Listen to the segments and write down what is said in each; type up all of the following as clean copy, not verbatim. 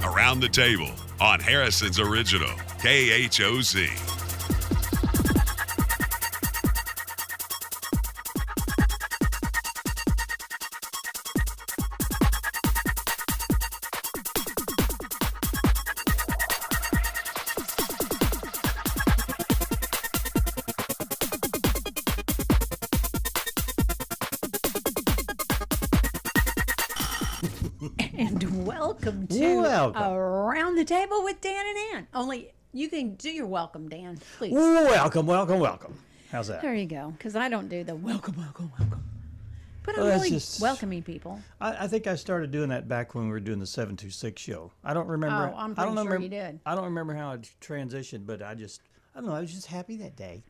Around the Table on Harrison's Original, KHOZ. And welcome to Around the Table with Dan and Ann. Only you can do your welcome, Dan, please. Welcome. How's that? There you go, because I don't do the welcome. But I'm really welcoming people. I think I started doing that back when we were doing the 726 show. I don't remember. Oh, I'm pretty sure you did. I don't remember how it transitioned, but I don't know. I was just happy that day.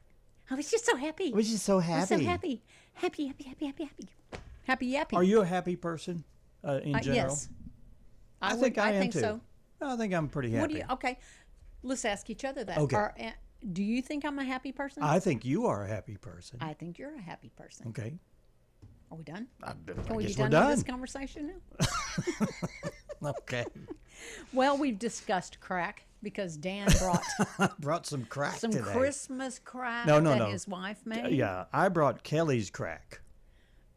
I was just so happy. I was just so happy. I was so happy. Happy. Are you a happy person in general? Yes. I think I am too. So. I think I'm pretty happy. Okay, let's ask each other that. Okay. Do you think I'm a happy person? I think you are a happy person. I think you're a happy person. Okay. Are we done? Can we be done with this conversation now? Okay. Well, we've discussed crack because Dan brought some crack today. Christmas crack that his wife made. Yeah, I brought Kelly's crack.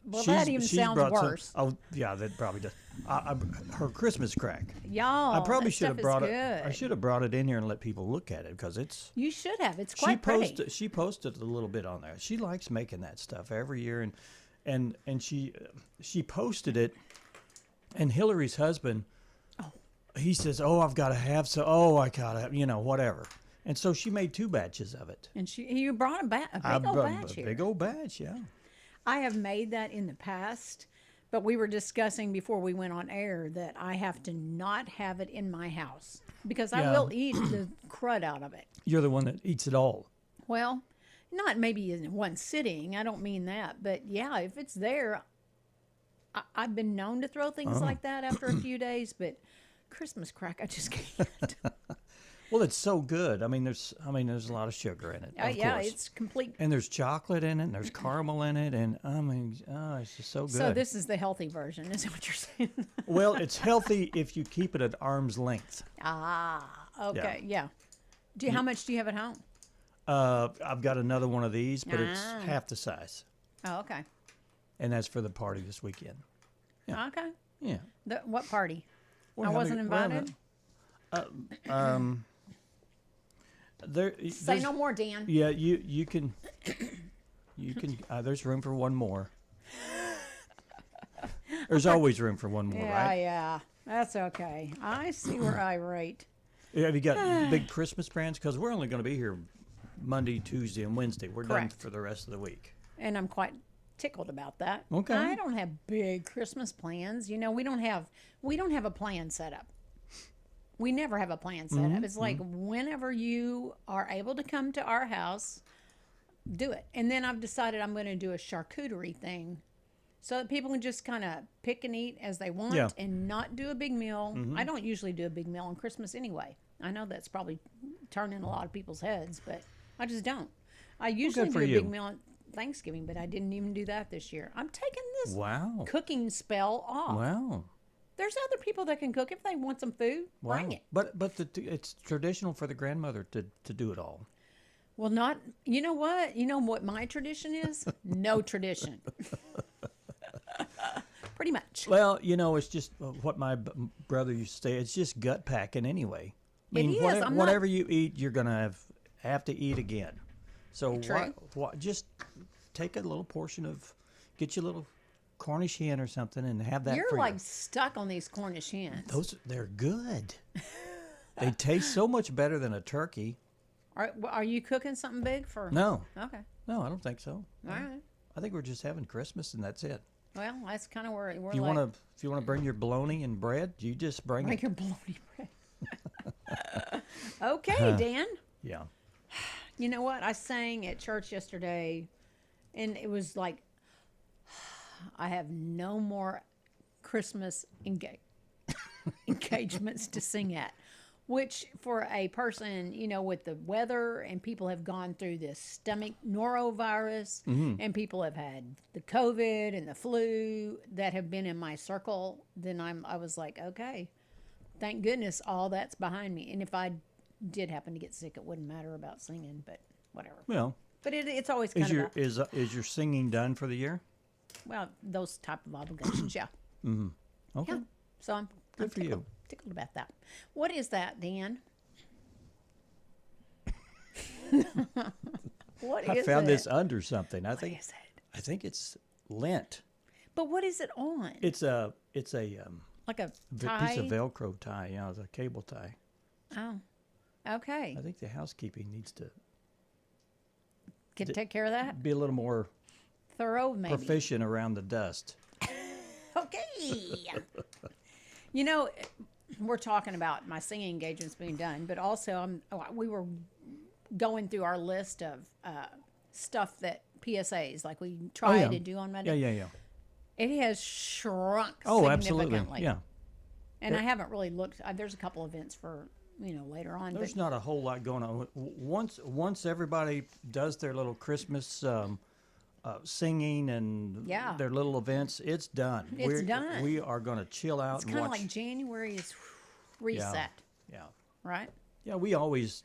Well, that even sounds worse. That probably does. Her Christmas crack. Y'all, I probably should have brought it. I should have brought it in here and let people look at it because it's. You should have. It's quite pretty. She posted a little bit on there. She likes making that stuff every year, and she posted it, and Hillary's husband. He says, I've got to have I gotta have, whatever. And so she made 2 batches of it. And you brought a big old batch here. Big old batch, yeah. I have made that in the past, but we were discussing before we went on air that I have to not have it in my house because I will eat the crud out of it. You're the one that eats it all. Well, not maybe in one sitting. I don't mean that. But, yeah, if it's there, I've been known to throw things like that after a few days, but Christmas crack, I just can't. Well, it's so good. I mean, there's a lot of sugar in it. Of course. It's complete. And there's chocolate in it, and there's caramel in it, and it's just so good. So this is the healthy version, is that what you're saying? Well, it's healthy if you keep it at arm's length. Okay, yeah. How much do you have at home? I've got another one of these, but it's half the size. Oh, okay. And that's for the party this weekend. Yeah. Okay. Yeah. What party? I wasn't invited. Say no more, Dan. Yeah, you can. There's room for one more. There's always room for one more, right? Yeah, that's okay. I see where I rate. Have you got big Christmas plans? Because we're only going to be here Monday, Tuesday, and Wednesday. We're done for the rest of the week. And I'm quite tickled about that. Okay. I don't have big Christmas plans. We don't have a plan set up. We never have a plan set up. It's like whenever you are able to come to our house, do it. And then I've decided I'm going to do a charcuterie thing so that people can just kind of pick and eat as they want and not do a big meal. I don't usually do a big meal on Christmas anyway. I know that's probably turning a lot of people's heads, but I just don't. I usually do a big meal on Thanksgiving, but I didn't even do that this year. I'm taking this cooking spell off. Wow. There's other people that can cook if they want some food. Wow. Bring it. But it's traditional for the grandmother to do it all. Well, not. You know what? You know what my tradition is? No tradition. Pretty much. Well, it's just what my brother used to say. It's just gut packing anyway. I mean, it is. Whatever you eat, you're gonna have to eat again. So just take a little portion of, get you a little Cornish hen or something and have that. You're like stuck on these Cornish hens. They're good. They taste so much better than a turkey. Are you cooking something big for? No. Okay. No, I don't think so. All right. I think we're just having Christmas and that's it. Well, that's kind of where we're. If you want to bring your bologna and bread, you just bring it. Your bologna bread. Okay, Dan. Yeah. You know what? I sang at church yesterday, and it was like, I have no more Christmas engagements to sing at. Which, for a person, with the weather and people have gone through this stomach norovirus and people have had the COVID and the flu that have been in my circle, then I was like, okay, thank goodness all that's behind me. And if I did happen to get sick, it wouldn't matter about singing, but whatever. Well, But it's always is kind your of is your singing done for the year? well, those type of obligations, yeah. Okay. Yeah. So I'm Good for you. tickled about that. What is that, Dan? What I is found it? this under something. What is it? I think it's lint. But what is it on? It's a Like a piece tie? of Velcro tie. Yeah, it's a cable tie. Oh, okay. I think the housekeeping needs to Can take care of that. be a little more Thorough, maybe. proficient around the dust. Okay. You know, we're talking about my singing engagements being done, but also we were going through our list of stuff that PSAs, like we try to do on Monday. Yeah. It has shrunk Oh, significantly. absolutely. Yeah. And I haven't really looked. There's a couple events for, later on. There's But not a whole lot going on. Once everybody does their little Christmas singing and Yeah. their little events, it's done. It's done. We are going to chill out it's and kind of watch. like January is reset, Yeah. right? Yeah, we always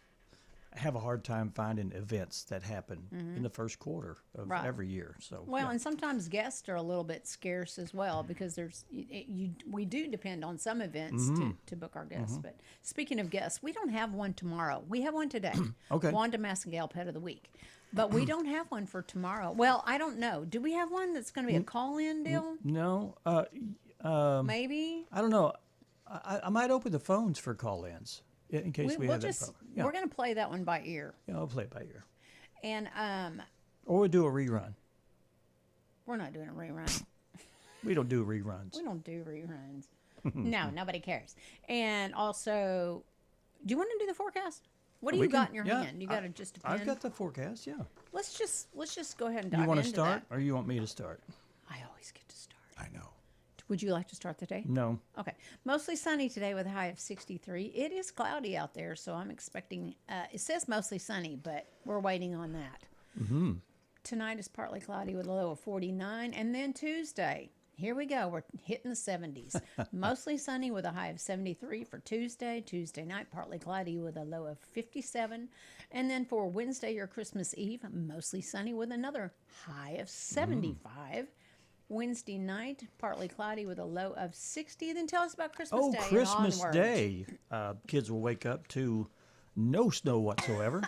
have a hard time finding events that happen in the first quarter of Right. every year. So Well, yeah. and sometimes guests are a little bit scarce as well because we do depend on some events to book our guests. But speaking of guests, we don't have one tomorrow. We have one today. Okay. Wanda Massengale Pet of the Week. But we don't have one for tomorrow. Well, I don't know. Do we have one that's going to be a call-in deal? No, Maybe. I don't know. I might open the phones for call-ins in case we We'll have that just problem. Yeah. we're going to play that one by ear. Yeah, I'll play it by ear. And Or we'll do a rerun. we're not doing a rerun. We don't do reruns. We don't do reruns. No, nobody cares. And also, do you want to do the forecast? What do We you got can- in your yeah, hand? You got just a pen? I've got the forecast, yeah. Let's just go ahead and dive You want to into start that. or you want me to start? I always get to start. I know. Would you like to start the day? No. Okay. Mostly sunny today with a high of 63. It is cloudy out there, so I'm expecting, it says mostly sunny, but we're waiting on that. Mm-hmm. Tonight is partly cloudy with a low of 49. And then Tuesday, here we go. We're hitting the 70s. Mostly sunny with a high of 73 for Tuesday. Tuesday night, partly cloudy with a low of 57. And then for Wednesday or Christmas Eve, mostly sunny with another high of 75. Wednesday night, partly cloudy with a low of 60. Then tell us about Christmas Oh, Day. and Christmas onward. Day. Kids will wake up to no snow whatsoever.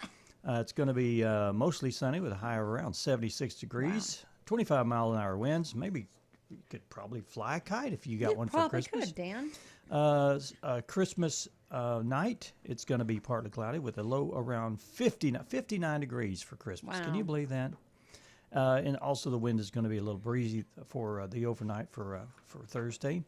It's going to be mostly sunny with a high of around 76 degrees, 25-mile-an-hour winds. Maybe you could probably fly a kite if you got one for Probably Christmas. could, Dan. Christmas night, it's going to be partly cloudy with a low around 59 degrees for Christmas. Can Wow. you believe that? And also the wind is going to be a little breezy for the overnight for Thursday,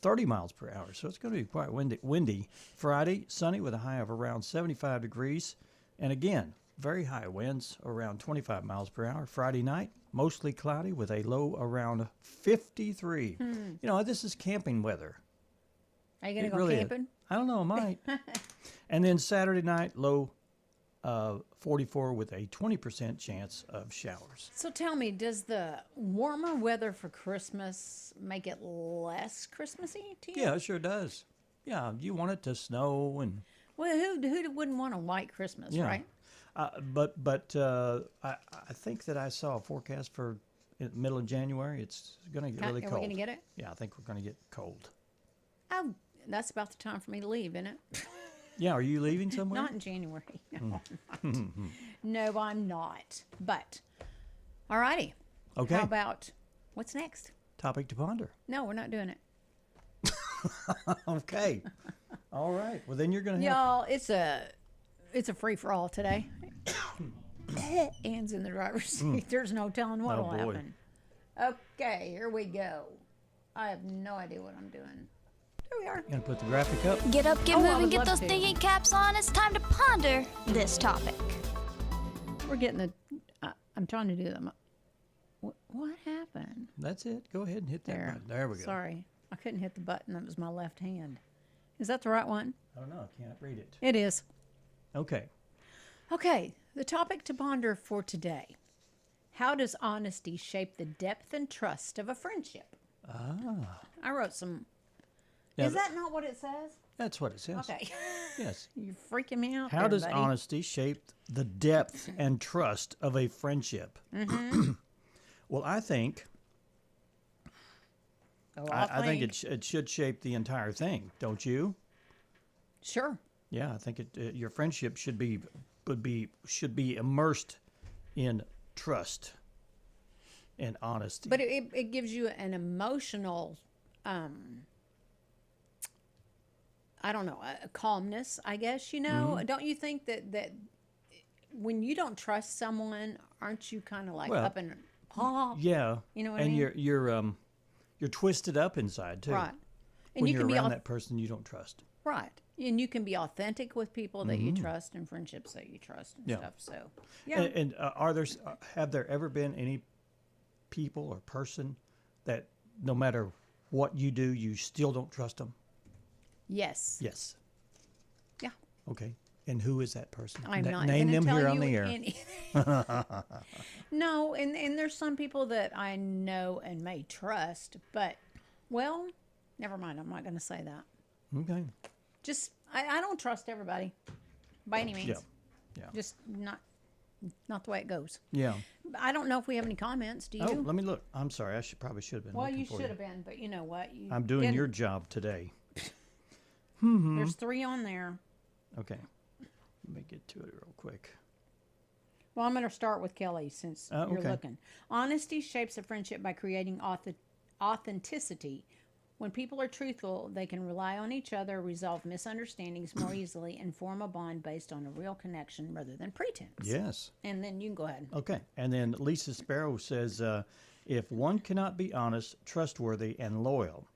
30 miles per hour. So it's going to be quite windy. Friday, sunny with a high of around 75 degrees. And again, very high winds around 25 miles per hour. Friday night, mostly cloudy with a low around 53. You know, this is camping weather. Are you going to It go really is. camping? I don't know, I might. And then Saturday night, low 44 with a 20% chance of showers. So tell me, does the warmer weather for Christmas make it less Christmassy to you? Yeah, it sure does. Yeah, you want it to snow and Well, who wouldn't want a white Christmas, yeah. right? But I think that I saw a forecast for in the middle of January. It's going to get really Are cold. we going to get it? Yeah, I think we're going to get cold. Oh, that's about the time for me to leave, isn't it? Yeah, are you leaving somewhere? Not in January. No, I'm not. No, I'm not. But, all righty. Okay. How about, what's next? Topic to ponder. No, we're not doing it. Okay. All right. Well, then you're going to have. Y'all, it's a free-for-all today. Anne's in the driver's seat. There's no telling what Oh, will boy. happen. Okay, here we go. I have no idea what I'm doing. Here we are. Going to put the graphic up. Get up, get Oh, I moving, would get love those to. thinking caps on. It's time to ponder this topic. We're getting the. I'm trying to do them. What happened? That's it. Go ahead and hit that There. button. There we go. Sorry, I couldn't hit the button. That was my left hand. Is that the right one? I don't know. I can't read it. It is. Okay. Okay, the topic to ponder for today. How does honesty shape the depth and trust of a friendship? I wrote some. Now, Is that not what it says? That's what it says. Okay. Yes. You're freaking me out. How there, does buddy. honesty shape the depth and trust of a friendship? Well, I think Oh, I think it should shape the entire thing, don't you? Sure. Yeah, I think your friendship should be immersed in trust and honesty. But it gives you an emotional, I don't know, a calmness, I guess, you know? Don't you think that when you don't trust someone, aren't you kind of like Well, up in awe? Yeah, You know what I and mean? you're twisted up inside too. Right. And When you you're can be around that person you don't trust. right. And you can be authentic with people that you trust and friendships that you trust and Yeah. stuff. So, yeah. And have there ever been any people or person that no matter what you do, you still don't trust them? Yes. Yes. Yeah. Okay. And who is that person? I'm not name gonna them tell here you on the air. No, and there's some people that I know and may trust, but well, never mind. I'm not going to say that. Okay. Just I don't trust everybody by any means. Yeah. Yeah. Just not the way it goes. Yeah. I don't know if we have any comments. Do you? Oh, let me look. I'm sorry. I probably should have been. well, looking you for should have been, but you know what? You I'm doing didn't. your job today. There's 3 on there. Okay. Let me get to it real quick. Well, I'm going to start with Kelly since you're Okay. looking. Honesty shapes a friendship by creating authenticity. When people are truthful, they can rely on each other, resolve misunderstandings more easily, and form a bond based on a real connection rather than pretense. Yes. And then you can go ahead. Okay. And then Lisa Sparrow says, if one cannot be honest, trustworthy, and loyal,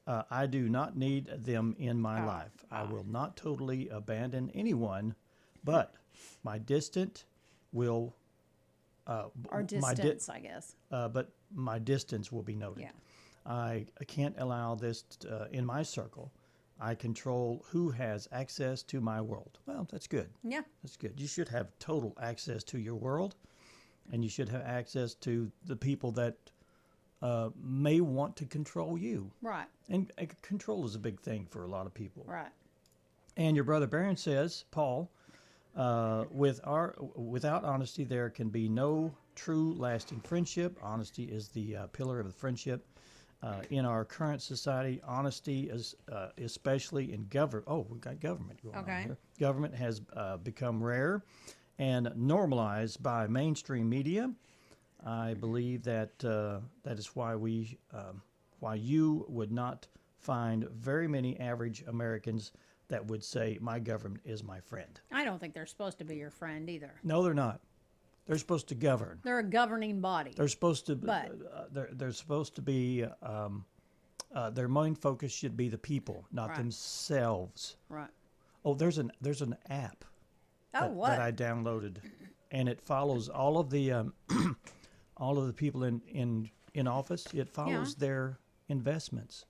I do not need them in my life. I will not totally abandon anyone, but my distant will. Or distance, I guess. But my distance will be noted. Yeah. I can't allow this in my circle. I control who has access to my world. Well, that's good. Yeah. That's good. You should have total access to your world, and you should have access to the people that may want to control you. Right. And control is a big thing for a lot of people. Right. And your brother Barron says, Paul, without honesty, there can be no true lasting friendship. Honesty is the pillar of the friendship. In our current society, honesty is especially in government. Oh, we've got government going on here. Government has become rare and normalized by mainstream media. I believe that that is why why you would not find very many average Americans that would say, my government is my friend. I don't think they're supposed to be your friend either. No, they're not. They're supposed to govern. They're a governing body. They're supposed to. But- They're supposed to be. Their main focus should be the people, not Right. themselves. Right. Oh, there's an app that I downloaded, and it follows all of the all of the people in office. It follows their investments.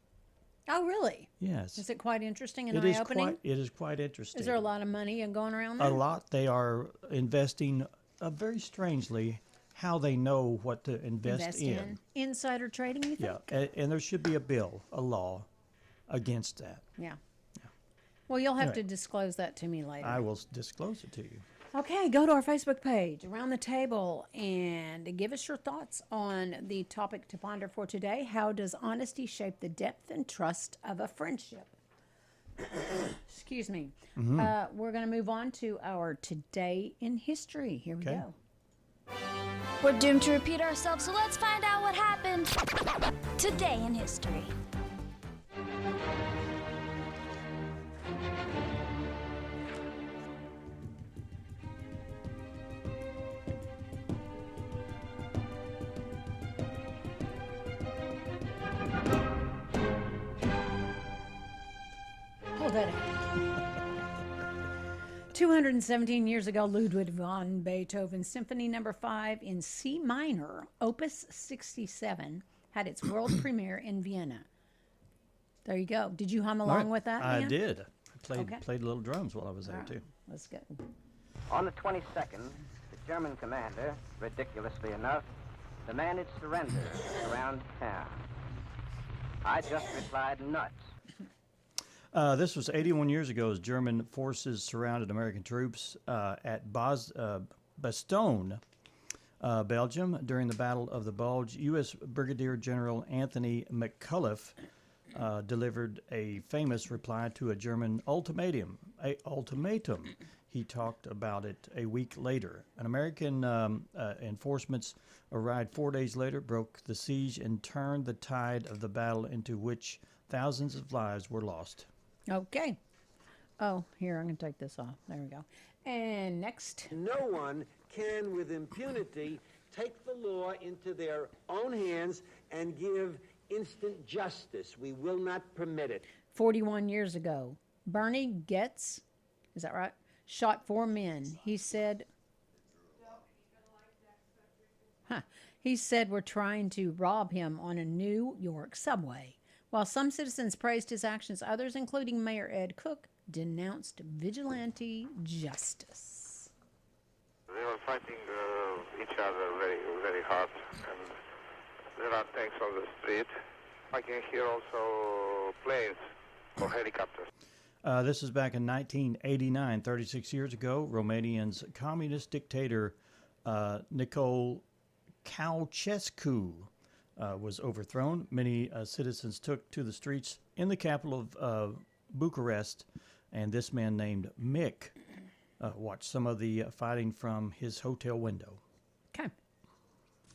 Oh, really? Yes. Is it quite interesting and It is eye-opening? It is quite interesting. Is there a lot of money going around A there? lot. They are investing very strangely how they know what to invest in. Insider trading, you think? Yeah, and there should be a law against that. Yeah. Well, you'll have Anyway. to disclose that to me later. I will disclose it to you. Okay, go to our Facebook page, Around the Table, and give us your thoughts on the topic to ponder for today. How does honesty shape the depth and trust of a friendship? Excuse me. We're going to move on to our Today in History. Here we Okay. go. We're doomed to repeat ourselves, so let's find out what happened today in history. Hold that up. 217 years ago, Ludwig van Beethoven's Symphony No. 5 in C minor, Opus 67, had its world premiere in Vienna. There you go. Did you hum along All right. with that, I Dan? did. I Okay. played little drums while I was there, All right. too. Let's go. On the 22nd, the German commander, ridiculously enough, demanded surrender around town. I just replied, nuts. This was 81 years ago as German forces surrounded American troops at Bastogne, Belgium. During the Battle of the Bulge, U.S. Brigadier General Anthony McCullough delivered a famous reply to a German ultimatum. He talked about it a week later. An American enforcements arrived 4 days later, broke the siege, and turned the tide of the battle into which thousands of lives were lost. Okay. Oh, here, I'm going to take this off. There we go. And next. No one can, with impunity, take the law into their own hands and give instant justice. We will not permit it. 41 years ago, Bernie Getz, is that right? Shot 4 men. He said, we're trying to rob him on a New York subway. While some citizens praised his actions, others, including Mayor Ed Cook, denounced vigilante justice. They were fighting each other very, very hard, and there are tanks on the street. I can hear also planes or helicopters. This is back in 1989, 36 years ago. Romania's communist dictator Nicol Ceausescu was overthrown. Many citizens took to the streets in the capital of Bucharest, and this man named Mick watched some of the fighting from his hotel window. Okay.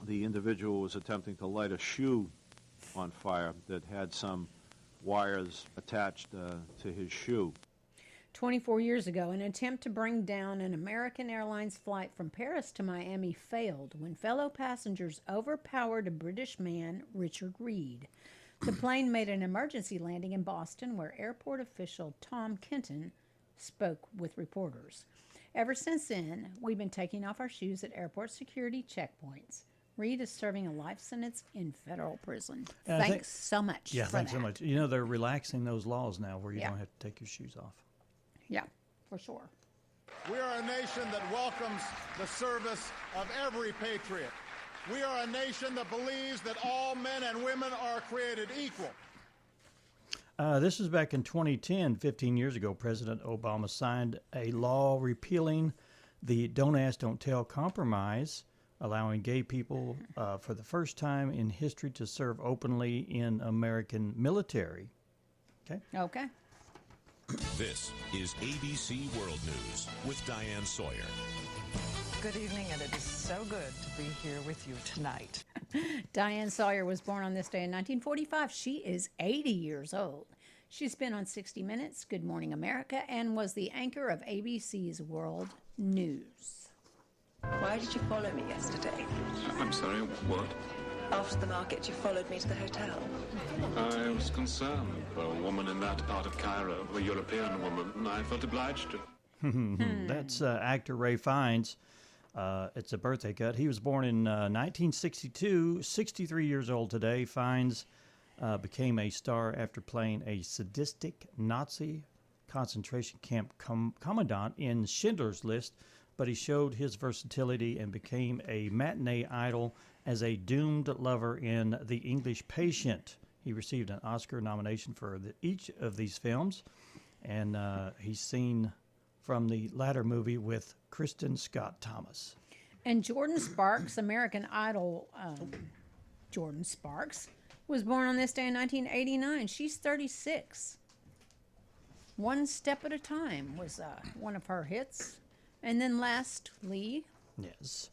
The individual was attempting to light a shoe on fire that had some wires attached to his shoe. 24 years ago, an attempt to bring down an American Airlines flight from Paris to Miami failed when fellow passengers overpowered a British man, Richard Reed. The plane made an emergency landing in Boston, where airport official Tom Kenton spoke with reporters. Ever since then, we've been taking off our shoes at airport security checkpoints. Reed is serving a life sentence in federal prison. Thanks so much. Yeah, thanks so much. You know, they're relaxing those laws now where you don't have to take your shoes off. Yeah, for sure. We are a nation that welcomes the service of every patriot. We are a nation that believes that all men and women are created equal. This is back in 2010, 15 years ago. President Obama signed a law repealing the Don't Ask, Don't Tell compromise, allowing gay people for the first time in history to serve openly in American military. Okay. This is ABC World News with Diane Sawyer. Good evening, and it is so good to be here with you tonight. Diane Sawyer was born on this day in 1945. She is 80 years old. She's been on 60 Minutes, Good Morning America, and was the anchor of ABC's World News. Why did you follow me yesterday? I'm sorry, what? After the market, you followed me to the hotel. I was concerned for a woman in that part of Cairo, a European woman. I felt obliged to. That's actor Ray Fiennes. It's a birthday cut. He was born in 1962, 63 years old today. Fiennes became a star after playing a sadistic Nazi concentration camp commandant in Schindler's List, but he showed his versatility and became a matinee idol as a doomed lover in The English Patient. He received an Oscar nomination for each of these films, and he's seen from the latter movie with Kristen Scott Thomas. And Jordan Sparks, American Idol Jordan Sparks, was born on this day in 1989. She's 36. One Step at a Time was one of her hits. And then lastly... Yes.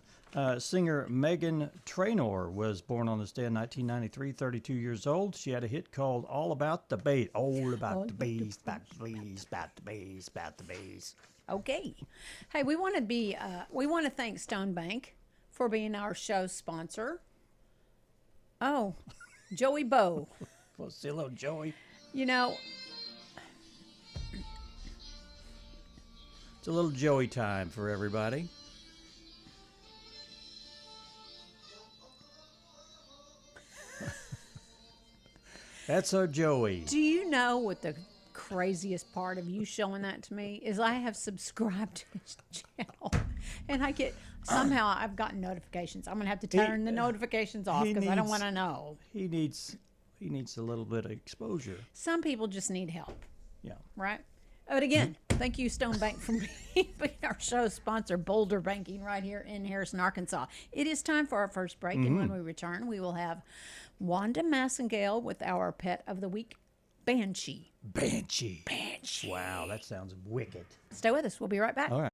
Singer Megan Trainor was born on this day in 1993, 32 years old. She had a hit called All About the Bass. All about the bass, about the bass, about the bass, about the bass. Okay. Hey, we want to thank Stone Bank for being our show sponsor. Oh, Joey Bow. Well, say hello, Joey. You know, it's a little Joey time for everybody. That's our Joey. Do you know what the craziest part of you showing that to me is? I have subscribed to his channel, and somehow I've gotten notifications. I'm gonna have to turn the notifications off because I don't want to know. He needs a little bit of exposure. Some people just need help. Yeah. Right? But again, thank you, Stone Bank, for being our show sponsor, Boulder Banking, right here in Harrison, Arkansas. It is time for our first break, and when we return, we will have Wanda Massengale with our pet of the week, Banshee. Banshee. Banshee. Wow, that sounds wicked. Stay with us. We'll be right back. All right.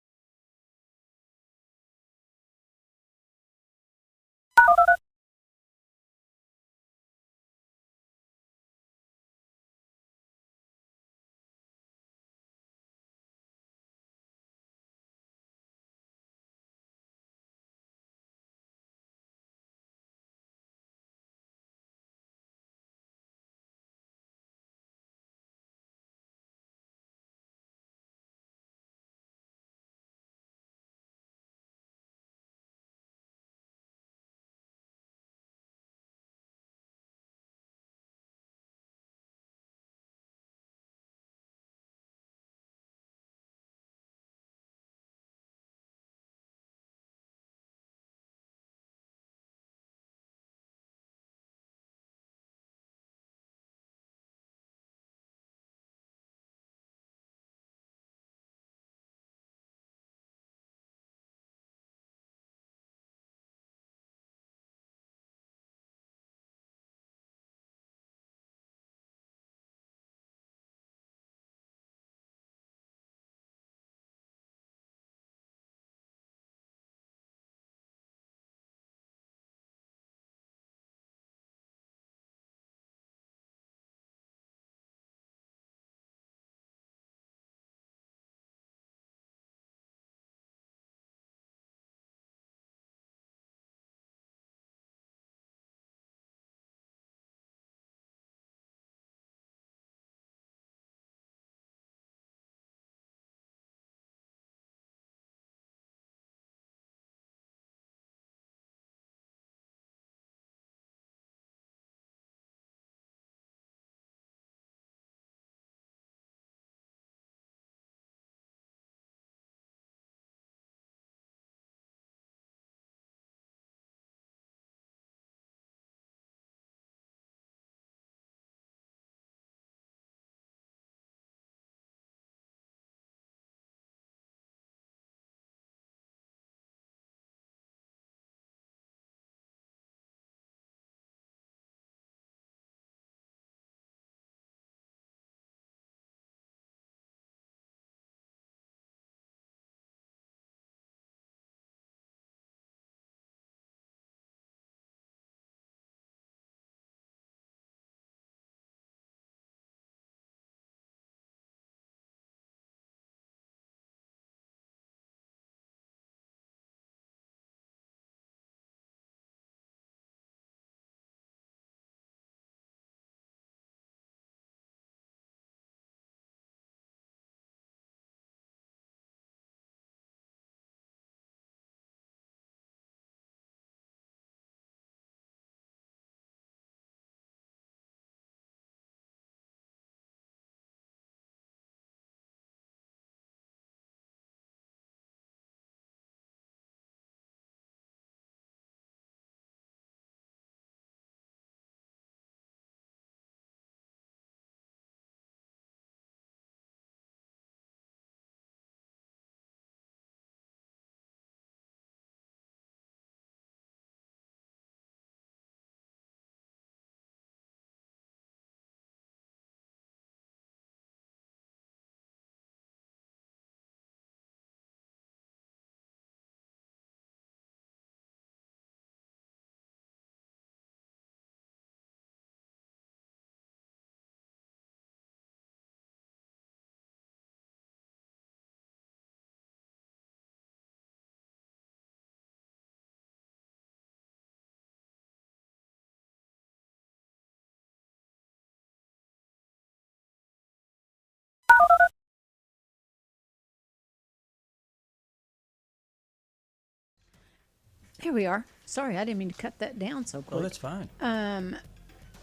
Here we are. Sorry, I didn't mean to cut that down so quick. Oh, that's fine.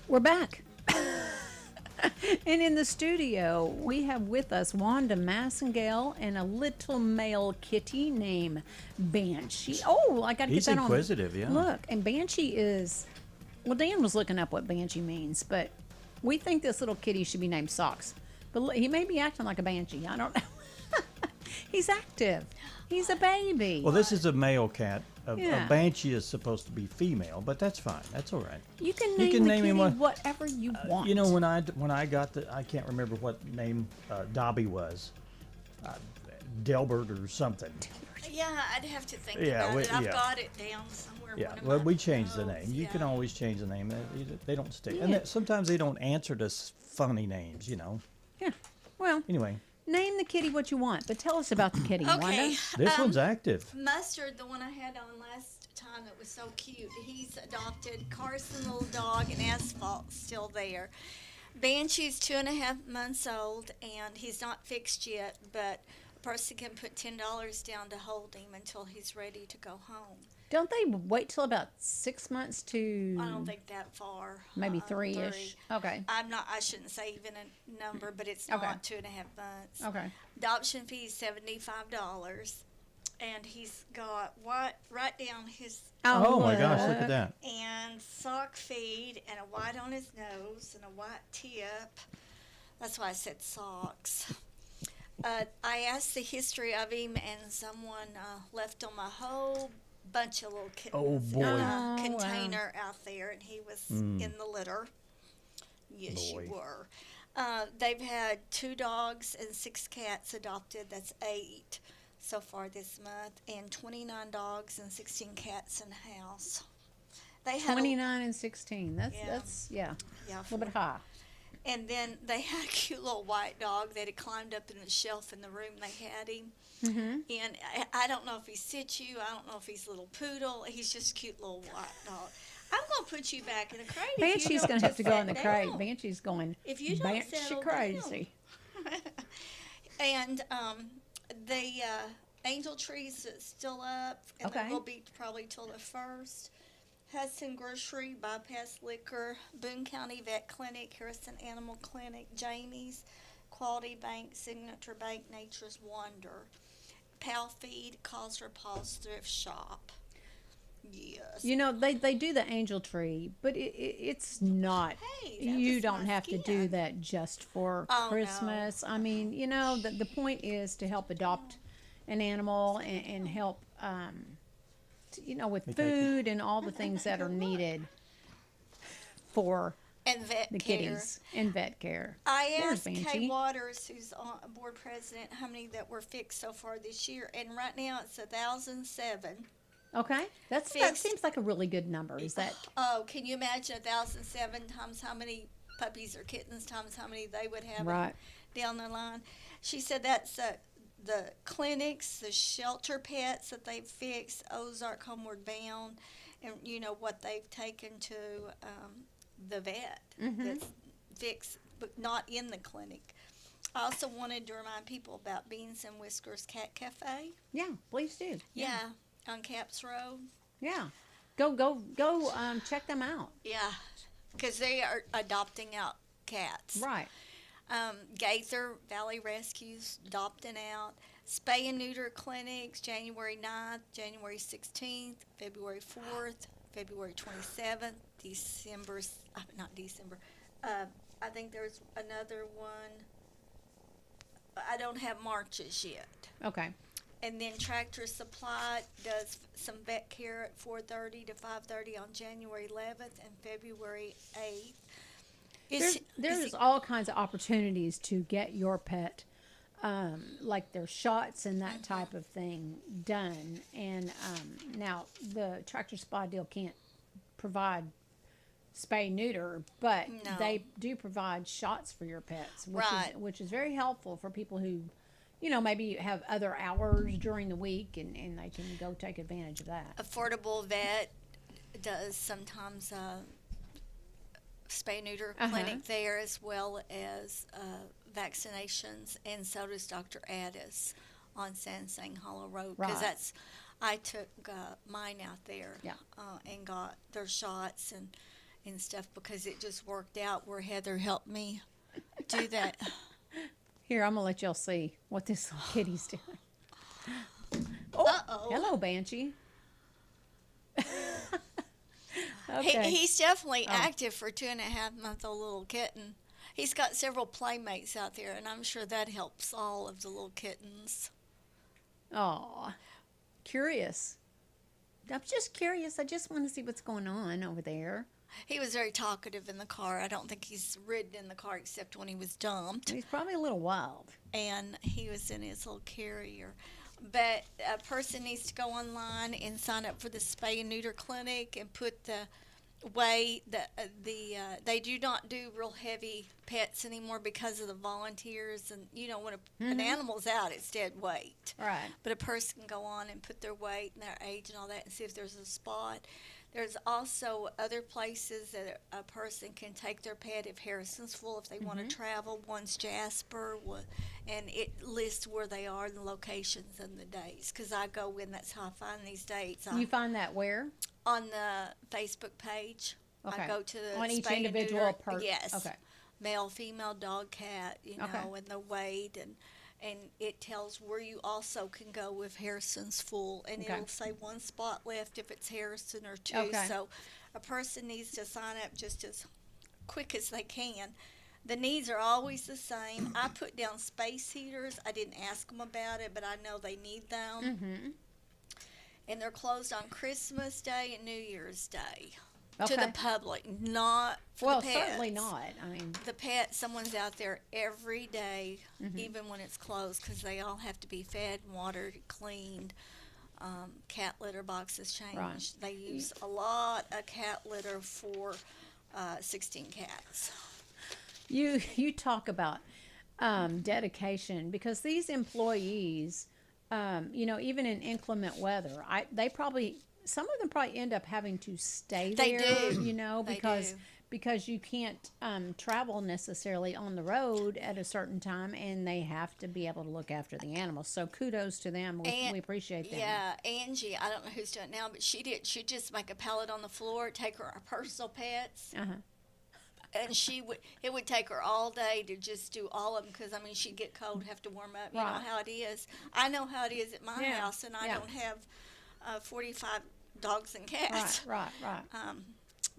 We're back. And in the studio, we have with us Wanda Massengale and a little male kitty named Banshee. Oh, I got to get that on. He's inquisitive, yeah. Look, and Banshee is, well, Dan was looking up what Banshee means, but we think this little kitty should be named Socks But he may be acting like a banshee. I don't know. He's active. He's a baby. Well, this is a male cat. A Yeah. banshee is supposed to be female, but that's fine. That's all right. You can name the kitty whatever you want. You know, when I got I can't remember what name Dobby was, Delbert or something. Yeah, I'd have to think Yeah, about it. I've yeah. got it down somewhere. Yeah, One of well, my we changed the notes. name. You can Yeah. always change the name. They don't stick, Yeah. and sometimes they don't answer to funny names. You know. Yeah. Well. Anyway. Name the kitty what you want, but tell us about the kitty, Okay. Wanda. This one's active. Mustard, the one I had on last time that was so cute, he's adopted. Carson, little dog, and Asphalt's still there. Banshee's 2.5 months old, and he's not fixed yet, but a person can put $10 down to hold him until he's ready to go home. Don't they wait till about 6 months to? I don't think that far. Maybe 3-ish. Okay. I shouldn't say even a number, but it's Okay. not 2.5 months. Okay. Adoption fee is $75, and he's got right down his. Oh my gosh! Look at that. And sock feed, and a white on his nose, and a white tip. That's why I said socks. I asked the history of him, and someone left him a whole bunch of little kittens in a container out there, and he was in the litter. Yes, Boy. you were. They've had 2 dogs and 6 cats adopted. That's 8 so far this month, and 29 dogs and 16 cats in the house. They had 29 and 16. That's a little bit high. And then they had a cute little white dog that had climbed up in the shelf in the room they had him. Mm-hmm. And I don't know if he's Situ. I don't know if he's little poodle. He's just a cute little white dog. I'm going to put you back in a crate. Banshee's going to have to go in the crate. Banshee's going if you don't banshee settle crazy. And the angel tree's still up. And Okay. it will be probably till the 1st. Hudson Grocery, Bypass Liquor, Boone County Vet Clinic, Harrison Animal Clinic, Jamie's, Quality Bank, Signature Bank, Nature's Wonder, Pal Feed, Cosler Paul's Thrift Shop. Yes. You know, they do the angel tree, but it's not. Hey, that you was don't my have to skin. do that just for Christmas. I mean, you know, the point is to help adopt an animal and help, you know, with food and all the things that are needed for and vet the care. kitties and vet care. I There's asked Kay Banshee. Waters, who's board president, how many that were fixed so far this year, and right now it's 1,007. Okay, that seems like a really good number. Is that? Oh, can you imagine 1,007 times how many puppies or kittens times how many they would have Right. down the line? She said that's the clinics, the shelter pets that they've fixed, Ozark Homeward Bound, and you know what they've taken to the vet that's fixed, but not in the clinic. I also wanted to remind people about Beans and Whiskers Cat Cafe. Yeah, please do. Yeah, on Caps Road. Yeah, go check them out. Yeah, because they are adopting out cats. Right. Gaither Valley Rescues adopting out. Spay and neuter clinics, January 9th, January 16th, February 4th, February 27th, I think there's another one. I don't have Marches yet. Okay. And then Tractor Supply does some vet care at 4:30 to 5:30 on January 11th and February 8th. There's all kinds of opportunities to get your pet, like their shots and that type of thing done. And now the Tractor Supply deal can't provide spay neuter, but they do provide shots for your pets, which is very helpful for people who, you know, maybe have other hours during the week and they can go take advantage of that. Affordable Vet does sometimes spay neuter clinic there, as well as vaccinations, and so does Dr. Addis on Sansang Hollow Road, because I took mine out there and got their shots and stuff, because it just worked out where Heather helped me do that. Here, I'm gonna let y'all see what this little kitty's doing. Oh, hello, Banshee. Okay. He's definitely active for 2.5-month-old little kitten. He's got several playmates out there, and I'm sure that helps all of the little kittens. Oh, curious. I'm just curious. I just want to see what's going on over there. He was very talkative in the car. I don't think he's ridden in the car except when he was dumped. He's probably a little wild. And he was in his little carrier. But a person needs to go online and sign up for the spay and neuter clinic and put the weight. They do not do real heavy pets anymore because of the volunteers. And, you know, when an animal's out, it's dead weight. Right. But a person can go on and put their weight and their age and all that and see if there's a spot. There's also other places that a person can take their pet if Harrison's full, if they want to travel. One's Jasper, and it lists where they are, and the locations and the dates. Because I go in, that's how I find these dates. You find that where? On the Facebook page. Okay. I go to the on each spay and individual neuter. person. Yes. Okay. Male, female, dog, cat, you know, and the weight, and it tells where you also can go if Harrison's full, and it'll say one spot left if it's Harrison or two. Okay. So a person needs to sign up just as quick as they can. The needs are always the same. I put down space heaters. I didn't ask them about it, but I know they need them. And they're closed on Christmas Day and New Year's Day. To the public, not for the pets. Well, certainly not. I mean, the pet, someone's out there every day, even when it's closed, because they all have to be fed, watered, cleaned, cat litter boxes changed. Right. They use a lot of cat litter for 16 cats. You talk about dedication, because these employees, you know, even in inclement weather, some of them probably end up having to stay there, you know, because you can't travel necessarily on the road at a certain time, and they have to be able to look after the animals. So kudos to them. We appreciate them. Yeah, Angie, I don't know who's doing it now, but she did. She'd just make a pallet on the floor, take her personal pets. And it would take her all day to just do all of them, because, I mean, she'd get cold, have to warm up. You know how it is. I know how it is at my house, and I don't have 45 dogs and cats. Right.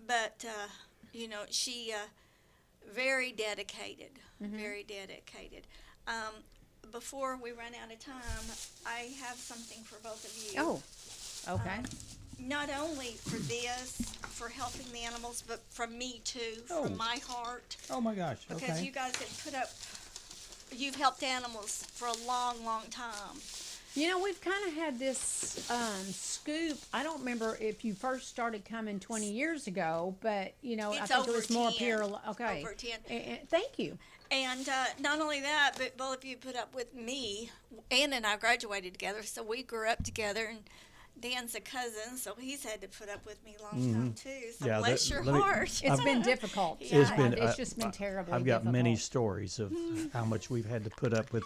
But, you know, she very dedicated, very dedicated. Before we run out of time, I have something for both of you. Oh, okay. Not only for this, for helping the animals, but from me too, from my heart. Oh my gosh! Because you guys you've helped animals for a long, long time. You know, we've kind of had this scoop. I don't remember if you first started coming 20 years ago, but, you know, I think it was more pure. Okay. Over 10. Thank you. And not only that, but both of you put up with me. Ann and I graduated together, so we grew up together. And Dan's a cousin, so he's had to put up with me a long time, too. So bless your heart. It's been difficult. It's just been terribly I've got difficult. many stories of how much we've had to put up with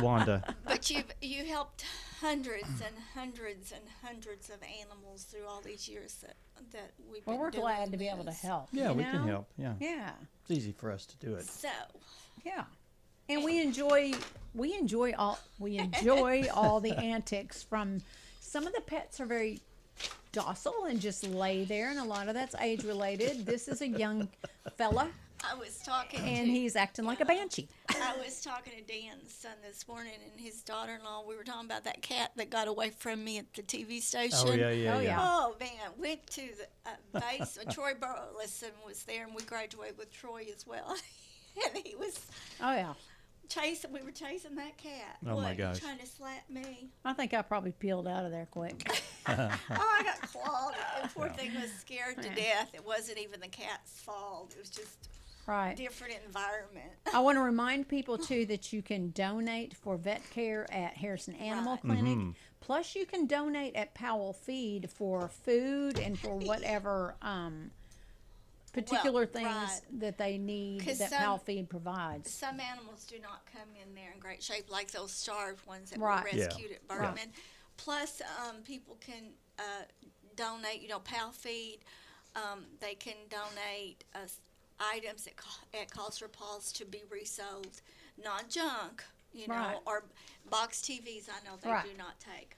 Wanda. But you helped hundreds and hundreds and hundreds of animals through all these years that we've been doing. Well, we're glad to be able to help. Yeah, we can help. Yeah. Yeah. It's easy for us to do it. So. Yeah. And we enjoy all the antics from. Some of the pets are very docile and just lay there, and a lot of that's age related. This is a young fella. I was talking he's acting like a banshee. I was talking to Dan's son this morning and his daughter-in-law. We were talking about that cat that got away from me at the TV station. Oh, yeah. Oh, man. Went to the base. Troy Burleson was there, and we graduated with Troy as well. And he was... Oh, yeah. We were chasing that cat. Oh, my gosh. Trying to slap me. I think I probably peeled out of there quick. I got clawed. The poor thing was scared to death. It wasn't even the cat's fault. It was just a different environment. I want to remind people, too, that you can donate for vet care at Harrison Animal Clinic. Plus, you can donate at Powell Feed for food and for whatever... particular things that they need that Powell Feed provides. Some animals do not come in there in great shape, like those starved ones that were rescued at Bergman. Right. Plus, people can donate, Powell Feed. They can donate items at cost for paws to be resold, not junk, or box TVs. I know they do not take.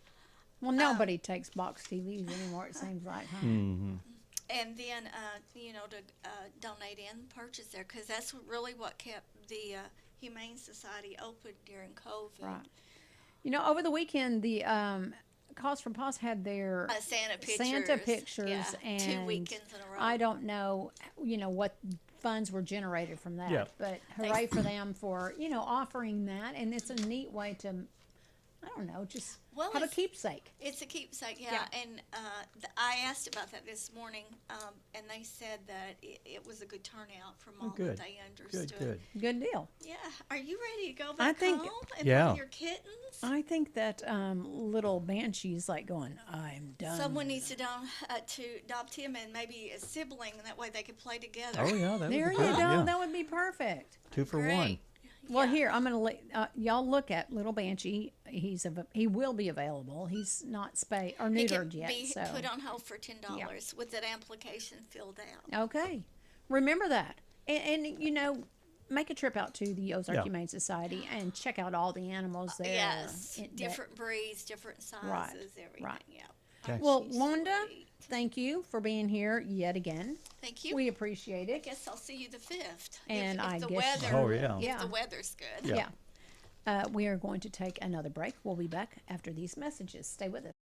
Well, nobody takes box TVs anymore, it seems like, huh? and then to donate and purchase there, because that's really what kept the Humane Society open during COVID. Right. Over the weekend, the Cause for Paws had their Santa pictures, and 2 weekends in a row. I don't know, what funds were generated from that, Yeah. but hooray for them for offering that, and it's a neat way to, I don't know, just have a keepsake. It's a keepsake, yeah. And I asked about that this morning, and they said that it was a good turnout from all that they understood. Good deal. Yeah. Are you ready to go back home and with your kittens? I think that little Banshee's like going, I'm done. Someone needs to adopt him and maybe a sibling, and that way they could play together. Oh, yeah. That there would be you good. go. Yeah. That would be perfect. 2 for 1. Well, here I'm gonna let y'all look at little Banshee. He will be available. He's not spayed or neutered yet. He So can be put on hold for $10 with that application filled out. Okay, remember that, and make a trip out to the Ozark Humane Society and check out all the animals there. Yes, different breeds, different sizes, everything. Right. Yeah. Okay. Well, Wanda, thank you for being here yet again. Thank you. We appreciate it. I guess I'll see you the 5th. And if the guess. weather, if the weather's good. Yeah. We are going to take another break. We'll be back after these messages. Stay with us.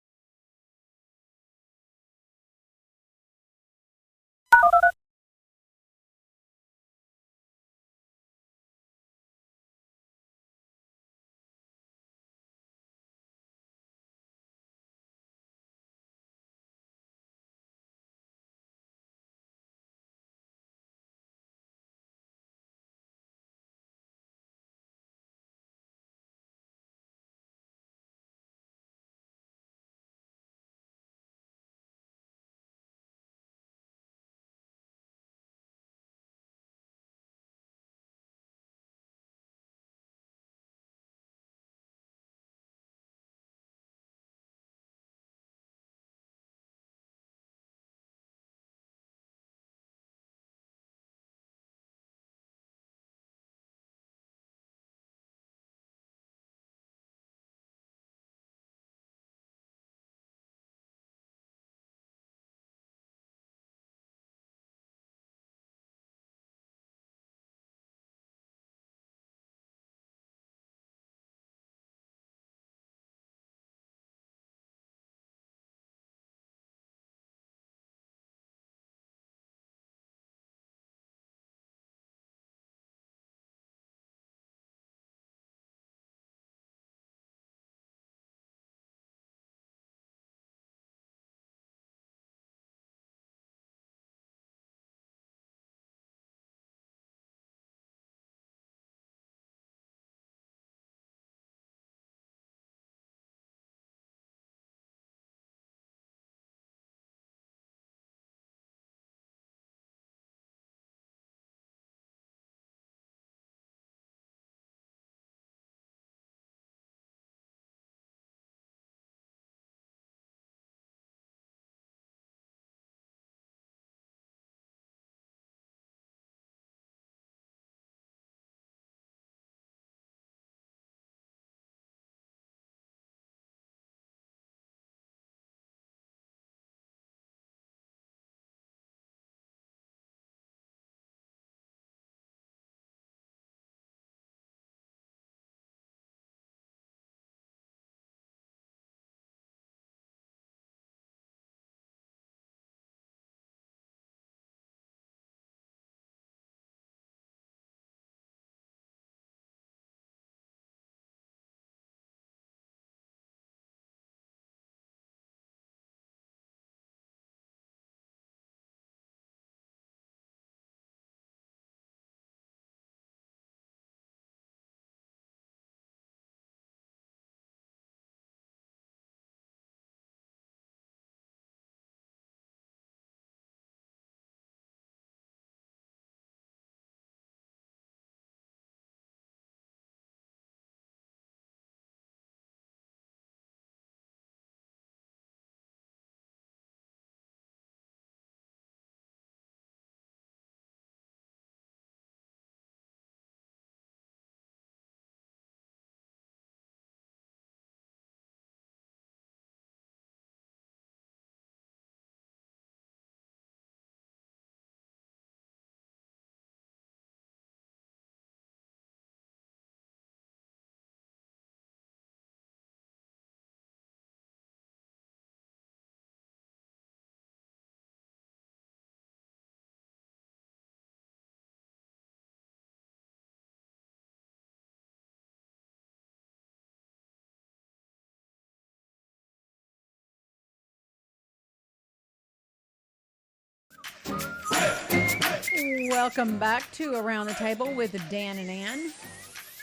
Welcome back to Around the Table with Dan and Ann.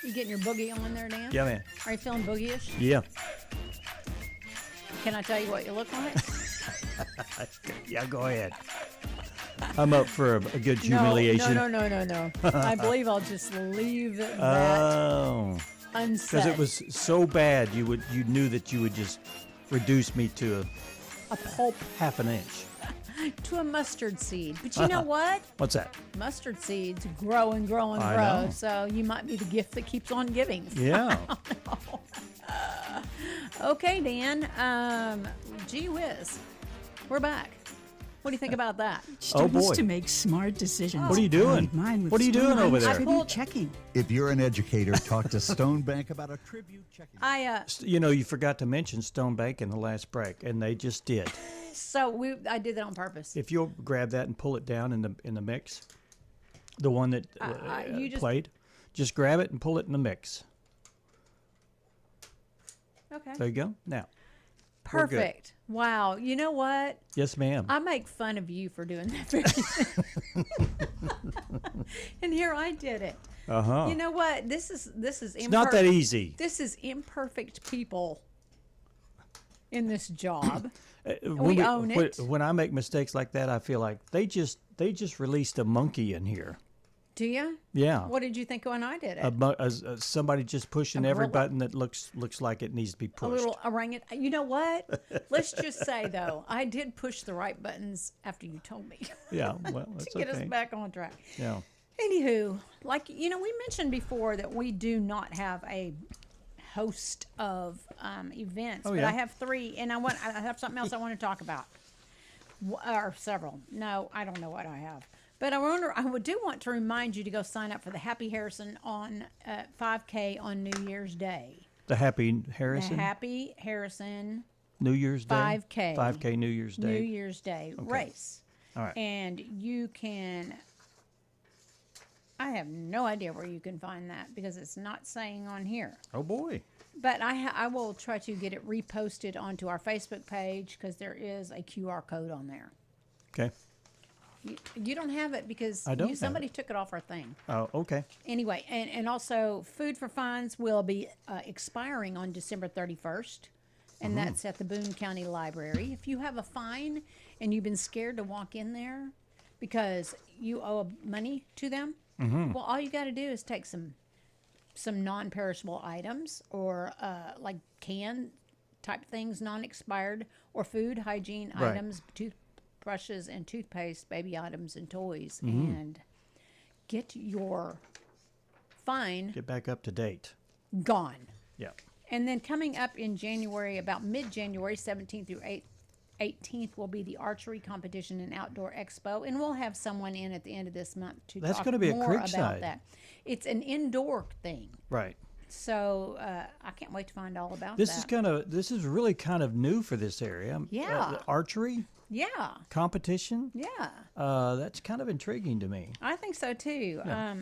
You getting your boogie on there, Dan? Yeah, man. Are you feeling boogie-ish? Yeah. Can I tell you what you look like? Yeah, go ahead. I'm up for a good humiliation. No. I believe I'll just leave that unsaid. Because it was so bad, you knew that you would just reduce me to a pulp, half an inch. To a mustard seed. But you know what? What's that? Mustard seeds grow and grow and I grow. know. So you might be the gift that keeps on giving. Yeah. Okay, Dan. Gee whiz. We're back. What do you think about that? Students to make smart decisions. What are you doing? What are you doing over there? Checking. If you're an educator, talk to Stone Bank about a tribute checking. You forgot to mention Stone Bank in the last break, and they just did. So I did that on purpose. If you'll grab that and pull it down in the mix, the one that you played, just grab it and pull it in the mix. Okay. There you go. Now. We're good. Perfect. Wow. You know what? Yes, ma'am. I make fun of you for doing that very thing. And here I did it. Uh-huh. You know what? This is It's not that easy. This is imperfect people in this job. When we own it. When I make mistakes like that, I feel like they just released a monkey in here. Do you? Yeah. What did you think when I did it? Somebody just pushing every button that looks like it needs to be pushed. A little orangutan. You know what? Let's just say though, I did push the right buttons after you told me. Yeah, well, that's to get us back on track. Yeah. Anywho, we mentioned before that we do not have a host of events, but I have 3, and I have something else I want to talk about, or several. No, I don't know what I have. But I do want to remind you to go sign up for the Happy Harrison on 5K on New Year's Day. The Happy Harrison? The Happy Harrison New Year's Day? 5K. 5K New Year's Day. New Year's Day race. All right. And you can, I have no idea where you can find that because it's not saying on here. Oh, boy. But I will try to get it reposted onto our Facebook page because there is a QR code on there. Okay. You don't have it because somebody took it off our thing. Oh, okay. Anyway, and also Food for Fines will be expiring on December 31st, and that's at the Boone County Library. If you have a fine and you've been scared to walk in there because you owe money to them, well, all you got to do is take some non-perishable items or like canned type things, non-expired, or food hygiene items, toothbrushes and toothpaste, baby items and toys, and get your fine. Get back up to date. Gone. Yeah. And then coming up in January, about mid-January, 17th through 18th, will be the archery competition and outdoor expo, and we'll have someone in at the end of this month to talk gonna be more at about Creekside. that. It's an indoor thing. Right. So I can't wait to find all about This that. is really kind of new for this area. Yeah. Archery Yeah. competition. Yeah. That's kind of intriguing to me. I think so too. Yeah.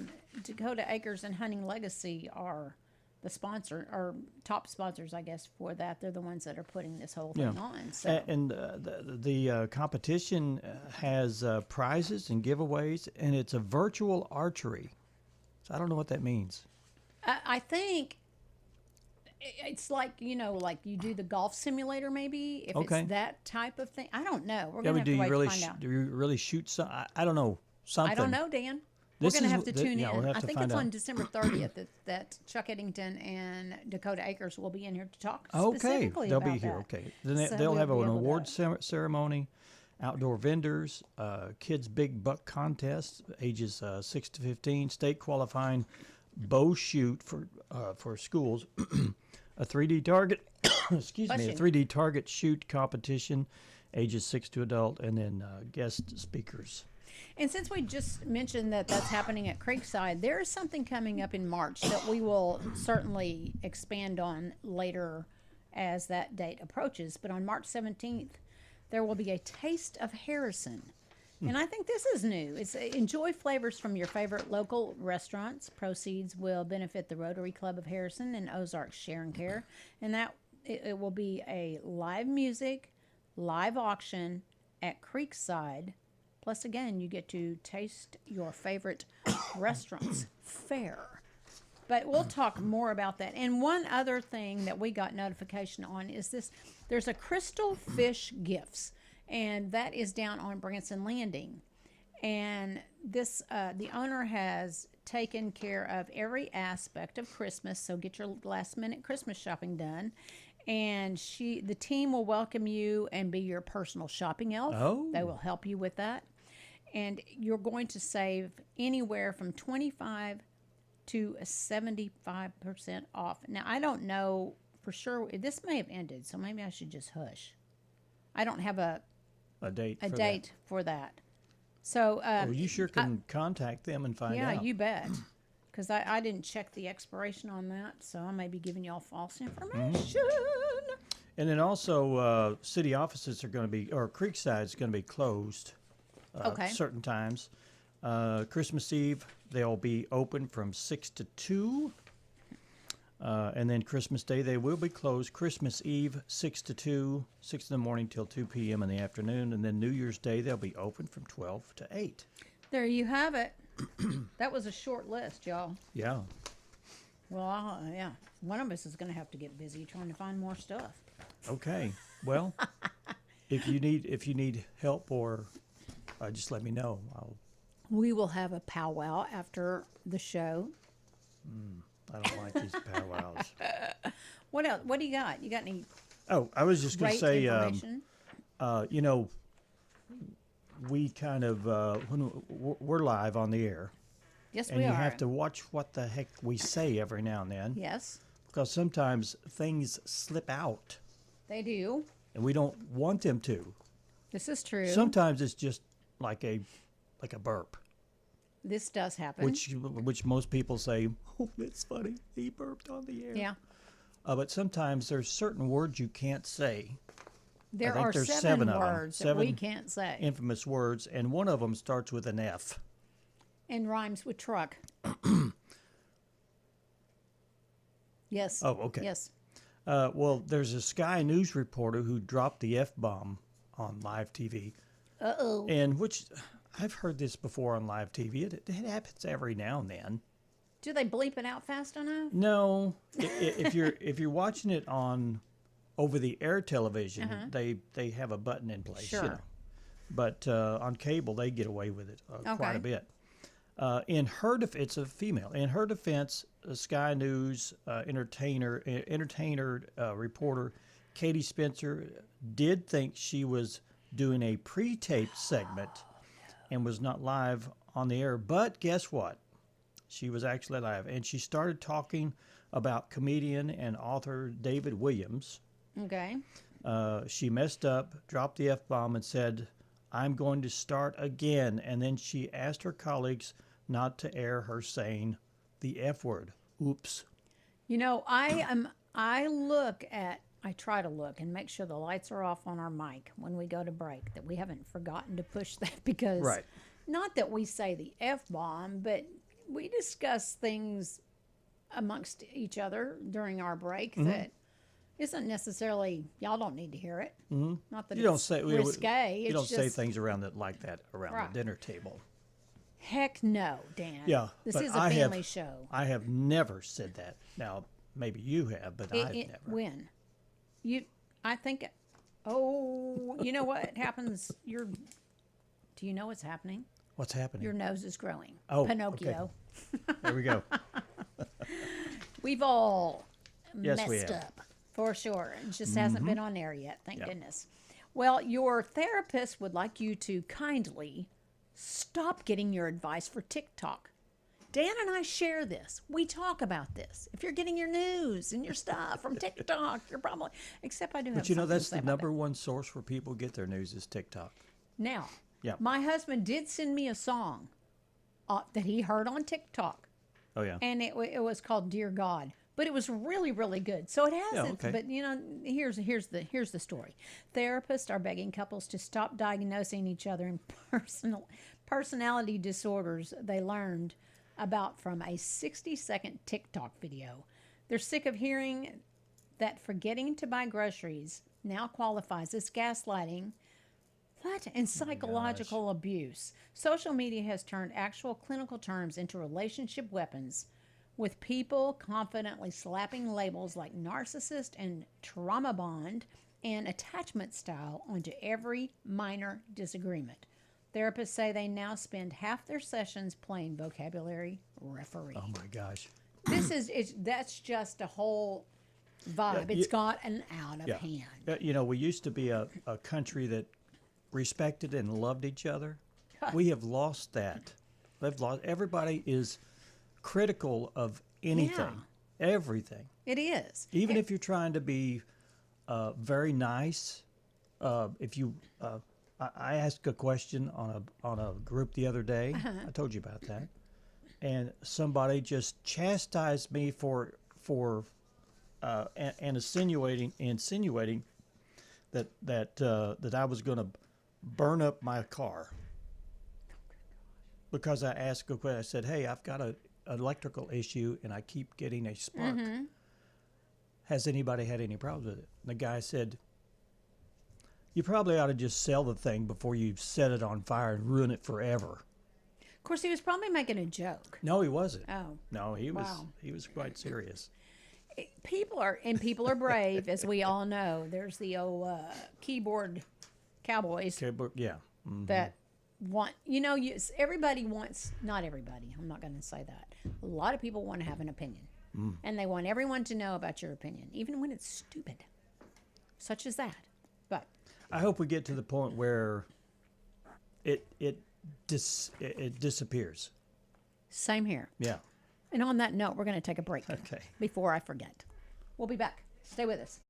Dakota Acres and Hunting Legacy are the sponsor, or top sponsors, I guess, for that. They're the ones that are putting this whole thing on. So. And the competition has prizes and giveaways, and it's a virtual archery. So I don't know what that means. I think it's like, like you do the golf simulator, maybe, if it's that type of thing. I don't know. We're going to have to wait to find out. Do you really shoot some? I don't know. Something. I don't know, Dan. We're going to have to tune in. I think it's on December 30th that Chuck Eddington and Dakota Acres will be in here to talk specifically they'll about be here. that. Okay. Then So they'll we'll have be an able award to- ceremony, outdoor vendors, kids big buck contest, ages 6 to 15, state qualifying bow shoot for schools, a 3D target, excuse me, a 3D target shoot competition, ages 6 to adult, and then guest speakers. And since we just mentioned that that's happening at Creekside, there is something coming up in March that we will certainly expand on later as that date approaches. But on March 17th, there will be a Taste of Harrison. And I think this is new. It's enjoy flavors from your favorite local restaurants. Proceeds will benefit the Rotary Club of Harrison and Ozark Share and Care. And that it will be a live music, live auction at Creekside, Plus, again, you get to taste your favorite restaurants fair. But we'll talk more about that. And one other thing that we got notification on is this. There's a Crystal Fish Gifts, and that is down on Branson Landing. And this, the owner has taken care of every aspect of Christmas, so get your last-minute Christmas shopping done. And the team will welcome you and be your personal shopping elf. Oh. They will help you with that. And you're going to save anywhere from 25 to 75% off. Now, I don't know for sure. This may have ended, so maybe I should just hush. I don't have a date for that. So you sure can contact them and find out. Yeah, you bet. Because I didn't check the expiration on that, so I may be giving y'all false information. And then also, city offices are going to be, or Creekside is going to be closed certain times. Christmas Eve, they'll be open from 6 to 2. And then Christmas Day, they will be closed. Christmas Eve, 6 to 2, 6 in the morning till 2 p.m. in the afternoon. And then New Year's Day, they'll be open from 12 to 8. There you have it. That was a short list, y'all. Yeah. Well, yeah. One of us is going to have to get busy trying to find more stuff. Okay. Well, if you need help or just let me know. We will have a powwow after the show. I don't like these powwows. What else? What do you got? You got any? Oh, I was just going to say, information? we kind of when we're live on the air. Yes, and we are. And you have to watch what the heck we say every now and then. Yes. Because sometimes things slip out. They do. And we don't want them to. This is true. Sometimes it's just like a burp. This does happen. Which most people say, oh, it's funny. He burped on the air. Yeah. But sometimes there's certain words you can't say. There are seven words that we can't say. Infamous words, and one of them starts with an F. And rhymes with truck. Yes. Oh, okay. Yes. Well, there's a Sky News reporter who dropped the F-bomb on live TV. Uh-oh. And which, I've heard this before on live TV. It happens every now and then. Do they bleep it out fast enough? No. If you're watching it on over-the-air television, they have a button in place. Sure. You know. But on cable, they get away with it quite a bit. It's a female. In her defense, Sky News entertainer reporter Katie Spencer did think she was doing a pre-taped segment and was not live on the air. But guess what? She was actually live, and she started talking about comedian and author David Williams. Okay. She messed up, dropped the F-bomb, and said, "I'm going to start again." And then she asked her colleagues not to air her saying the F word. Oops. You know, I try to look and make sure the lights are off on our mic when we go to break, that we haven't forgotten to push that, because not that we say the F-bomb, but we discuss things amongst each other during our break that isn't necessarily, y'all don't need to hear it. Mm-hmm. Not that you it's risque. You don't say things around it like that around the dinner table. Heck no, Dan. Yeah. This is a family show. I have never said that. Now, maybe you have, but I've never. When? I think, you know what happens? Do you know what's happening? What's happening? Your nose is growing. Oh, Pinocchio. Okay. There we go. We've all Yes, we messed have. up, for sure. It just hasn't been on air yet, thank goodness. Well, your therapist would like you to kindly stop getting your advice for TikTok. Dan and I share this. We talk about this. If you're getting your news and your stuff from TikTok, you're probably, except I do have But you know, something to that's say the about number one source where people get their news is TikTok. Now, Yeah. my husband did send me a song that he heard on TikTok. Oh, yeah. And it was called Dear God. But it was really, really good. So it has Yeah, its, okay. but you know, here's the story. Therapists are begging couples to stop diagnosing each other in personality disorders they learned about from a 60-second TikTok video. They're sick of hearing that forgetting to buy groceries now qualifies as gaslighting. What? And psychological abuse. Social media has turned actual clinical terms into relationship weapons, with people confidently slapping labels like narcissist and trauma bond and attachment style onto every minor disagreement. Therapists say they now spend half their sessions playing vocabulary referee. Oh my gosh. That's just a whole vibe. It's gotten out of hand. You know, we used to be a country that respected and loved each other. We have lost that. Everybody is critical of anything, everything. It is. Even if you're trying to be very nice. If you, I asked a question on a group the other day. I told you about that, and somebody just chastised me for and insinuating that I was going to burn up my car because I asked a question. I said, "Hey, I've got an electrical issue and I keep getting a spark. Has anybody had any problems with it?" And the guy said, "You probably ought to just sell the thing before you set it on fire and ruin it forever." Of course, he was probably making a joke. No, he wasn't. Oh, no, he was quite serious. People are brave, as we all know. There's the old keyboard cowboys. Yeah. That want, everybody wants, not everybody, I'm not going to say that. A lot of people want to have an opinion. And they want everyone to know about your opinion, even when it's stupid, such as that. But I hope we get to the point where it disappears. Same here. Yeah. And on that note, we're going to take a break. Okay. Before I forget. We'll be back. Stay with us.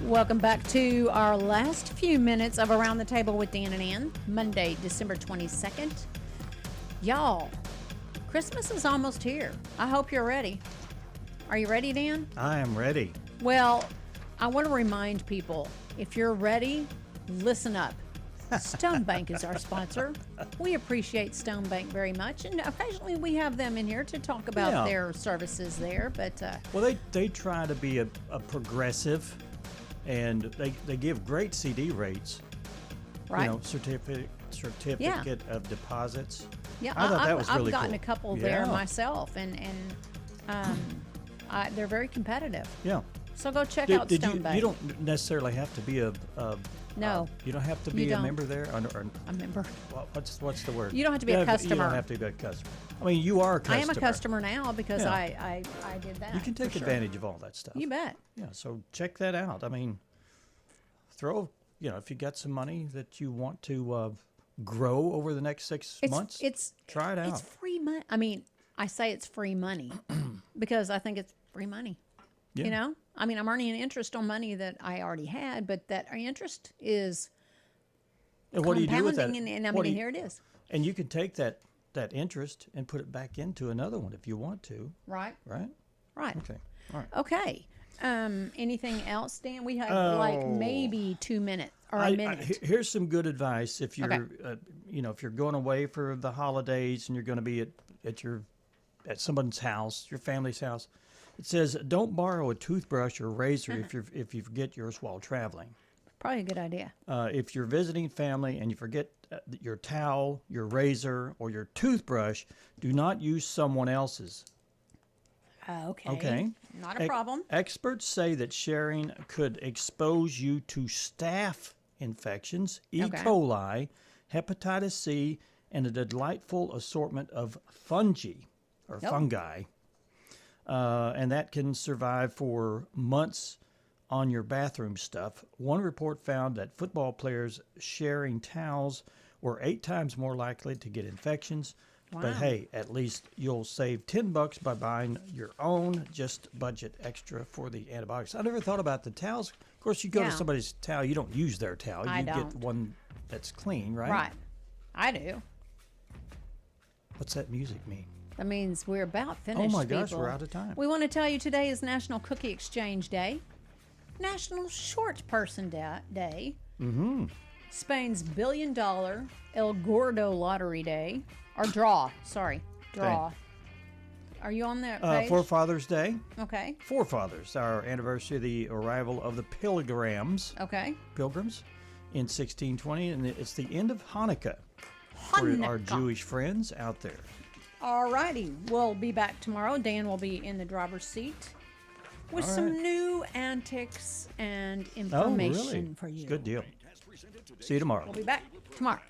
Welcome back to our last few minutes of Around the Table with Dan and Ann, Monday, December 22nd. Y'all, Christmas is almost here. I hope you're ready. Are you ready, Dan? I am ready. Well, I want to remind people, if you're ready, listen up. Stone Bank is our sponsor. We appreciate Stone Bank very much, and occasionally we have them in here to talk about their services there. But well, they try to be a progressive, and they give great CD rates. Right. You know, certificate of deposits. Yeah, I thought that was really I've gotten cool. a couple there myself, and they're very competitive. Yeah. So go check out Stone Bank. You don't necessarily have to be no. You don't have to be a member there. A member. What's the word? You don't have to be a customer. You don't have to be a customer. I mean, you are a customer. I am a customer now because I did that. You can take advantage of all that stuff. You bet. Yeah. So check that out. I mean, if you got some money that you want to grow over the next 6 months, try it out. It's free money. I mean, I say it's free money because I think it's free money. Yeah. You know, I mean, I'm earning an interest on money that I already had, but that interest is what do you do with that? And I mean, here it is. And you can take that interest and put it back into another one if you want to. Right. Right. Right. Okay. All right. Okay. Anything else, Dan? We have like maybe 2 minutes or a minute. Here's some good advice if you're, if you're going away for the holidays and you're going to be at someone's house, your family's house. It says, don't borrow a toothbrush or razor if you forget yours while traveling. Probably a good idea. If you're visiting family and you forget your towel, your razor, or your toothbrush, do not use someone else's. Okay. Not a problem. Experts say that sharing could expose you to staph infections, E. coli, hepatitis C, and a delightful assortment of fungi. And that can survive for months on your bathroom stuff. One report found that football players sharing towels were 8 times more likely to get infections. Wow. But hey, at least you'll save $10 by buying your own. Just budget extra for the antibiotics. I never thought about the towels. Of course, you go to somebody's towel, you don't use their towel. You get one that's clean, right? Right. I do. What's that music mean? That means we're about finished. Oh my gosh, we're out of time. We want to tell you today is National Cookie Exchange Day, National Short Person Day, Spain's $1 billion El Gordo Lottery Day, or Draw. Okay. Are you on that page? For Father's Day. Okay. Forefathers, our anniversary of the arrival of the Pilgrims. Okay. Pilgrims in 1620, and it's the end of Hanukkah. For our Jewish friends out there. All righty. We'll be back tomorrow. Dan will be in the driver's seat with some new antics and information for you. Good deal. See you tomorrow. We'll be back tomorrow.